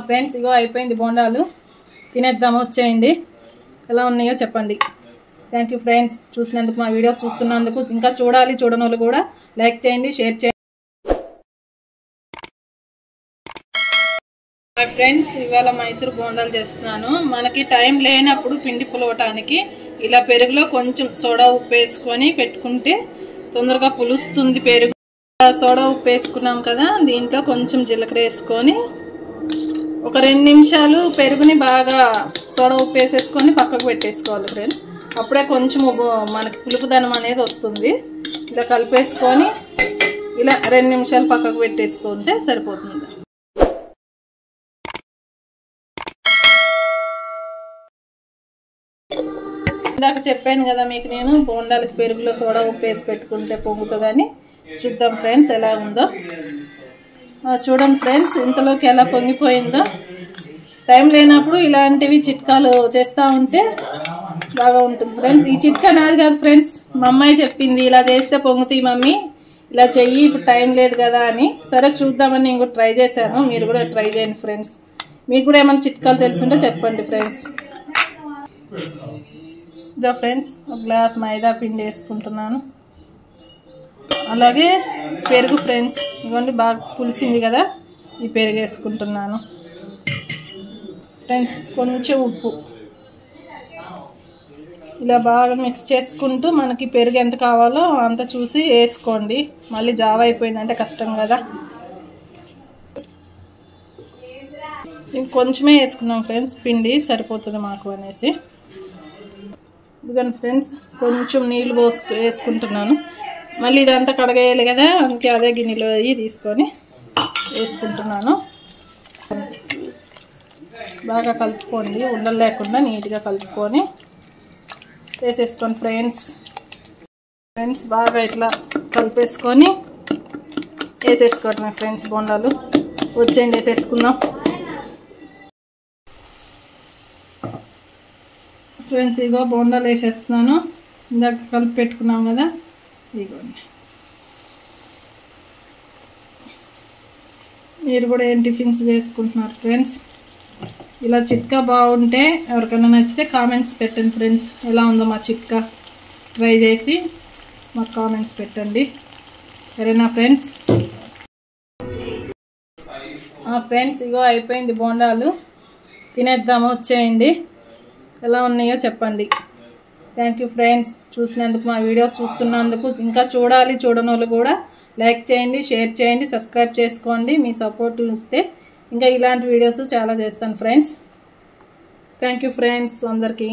Friends ఇగో అయిపోయింది బోండాలు, తినేద్దాము, వచ్చేయండి. ఎలా ఉన్నాయో చెప్పండి. థ్యాంక్ యూ ఫ్రెండ్స్ చూసినందుకు, మా వీడియోస్ చూస్తున్నందుకు. ఇంకా చూడాలి, చూడని వాళ్ళు కూడా లైక్ చేయండి, షేర్ చేయండి. ఫ్రెండ్స్ ఇవాళ మైసూర్ బోండాలు చేస్తున్నాను. మనకి టైం లేనప్పుడు పిండి పులవటానికి ఇలా పెరుగులో కొంచెం సోడా ఉప్పు వేసుకొని పెట్టుకుంటే తొందరగా పులుస్తుంది పెరుగు. సోడా ఉప్పు వేసుకున్నాం కదా, దీంట్లో కొంచెం జీలకర్ర వేసుకొని ఒక 2 నిమిషాలు పెరుగుని బాగా సోడా ఉప్పు వేసేసుకొని పక్కకు పెట్టేసుకోవాలి ఫ్రెండ్స్. అప్పుడే కొంచెం మనకి పులుపుదనం అనేది వస్తుంది. ఇలా కలిపేసుకొని ఇలా 2 నిమిషాలు పక్కకు పెట్టేసుకుంటే సరిపోతుంది. ఇందాక చెప్పాను కదా మీకు నేను, బోండాలకి పెరుగులో సోడా ఉప్పు వేసి పెట్టుకుంటే పొంగుతుందని. చూద్దాం ఫ్రెండ్స్ ఎలా ఉందో. చూడండి ఫ్రెండ్స్ ఇంతలోకి ఎలా పొంగిపోయిందో. టైం లేనప్పుడు ఇలాంటివి చిట్కాలు చేస్తూ ఉంటే బాగా ఉంటుంది ఫ్రెండ్స్. ఈ చిట్కా నాది కాదు ఫ్రెండ్స్, మా అమ్మాయి చెప్పింది ఇలా చేస్తే పొంగుతాయి మమ్మీ, ఇలా చెయ్యి, ఇప్పుడు టైం లేదు కదా అని. సరే చూద్దామని నేను కూడా ట్రై చేశాను, మీరు కూడా ట్రై చేయండి ఫ్రెండ్స్. మీకు కూడా ఏమైనా చిట్కాలు తెలుసుంటే చెప్పండి ఫ్రెండ్స్. ఇదో ఫ్రెండ్స్ ఒక గ్లాస్ మైదా పిండి వేసుకుంటున్నాను. అలాగే పెరుగు ఫ్రెండ్స్, ఇవన్నీ బాగా పులిసింది కదా, ఈ పెరుగు వేసుకుంటున్నాను ఫ్రెండ్స్. కొంచెం ఉప్పు, ఇలా బాగా మిక్స్ చేసుకుంటూ మనకి పెరుగు ఎంత కావాలో అంత చూసి వేసుకోండి. మళ్ళీ జావ అయిపోయిందంటే కష్టం కదా. ఇంకొంచెమే వేసుకున్నాం ఫ్రెండ్స్, పిండి సరిపోతుంది మాకు అనేసి. ఇదిగోండి ఫ్రెండ్స్ కొంచెం నీళ్ళు వేసుకుంటున్నాను. మళ్ళీ ఇదంతా కడగేయాలి కదా, అందుకే అదే గిన్నెలో తీసుకొని వేసుకుంటున్నాను. బాగా కలుపుకోండి, ఉండలు లేకుండా నీట్గా కలుపుకొని వేసేసుకోండి ఫ్రెండ్స్. బాగా ఇట్లా కలిపేసుకొని వేసేసుకోవటమే ఫ్రెండ్స్ బోండాలు. వచ్చేయండి వేసేసుకుందాం ఫ్రెండ్స్. ఇగో బోండాలు వేసేస్తున్నాను, ఇందాక కలిపి పెట్టుకున్నాం కదా, ఇదిగోండి. మీరు కూడా ఏం టిఫిన్స్ చేసుకుంటున్నారు ఫ్రెండ్స్? ఇలా చిట్కా బాగుంటే ఎవరికైనా నచ్చితే కామెంట్స్ పెట్టండి ఫ్రెండ్స్. ఎలా ఉందో మా చిట్కా ట్రై చేసి మాకు కామెంట్స్ పెట్టండి, సరేనా ఫ్రెండ్స్? ఫ్రెండ్స్ ఇగో అయిపోయింది బోండాలు, తినేద్దాము, వచ్చేయండి. ఎలా ఉన్నాయో చెప్పండి. థ్యాంక్ యూ ఫ్రెండ్స్ చూసినందుకు, మా వీడియోస్ చూస్తున్నందుకు. ఇంకా చూడాలి, చూడని వాళ్ళు కూడా లైక్ చేయండి, షేర్ చేయండి, సబ్స్క్రైబ్ చేసుకోండి. మీ సపోర్ట్ ఇస్తే ఇంకా ఇలాంటి వీడియోస్ చాలా చేస్తాను ఫ్రెండ్స్. థ్యాంక్ యూ ఫ్రెండ్స్ అందరికీ.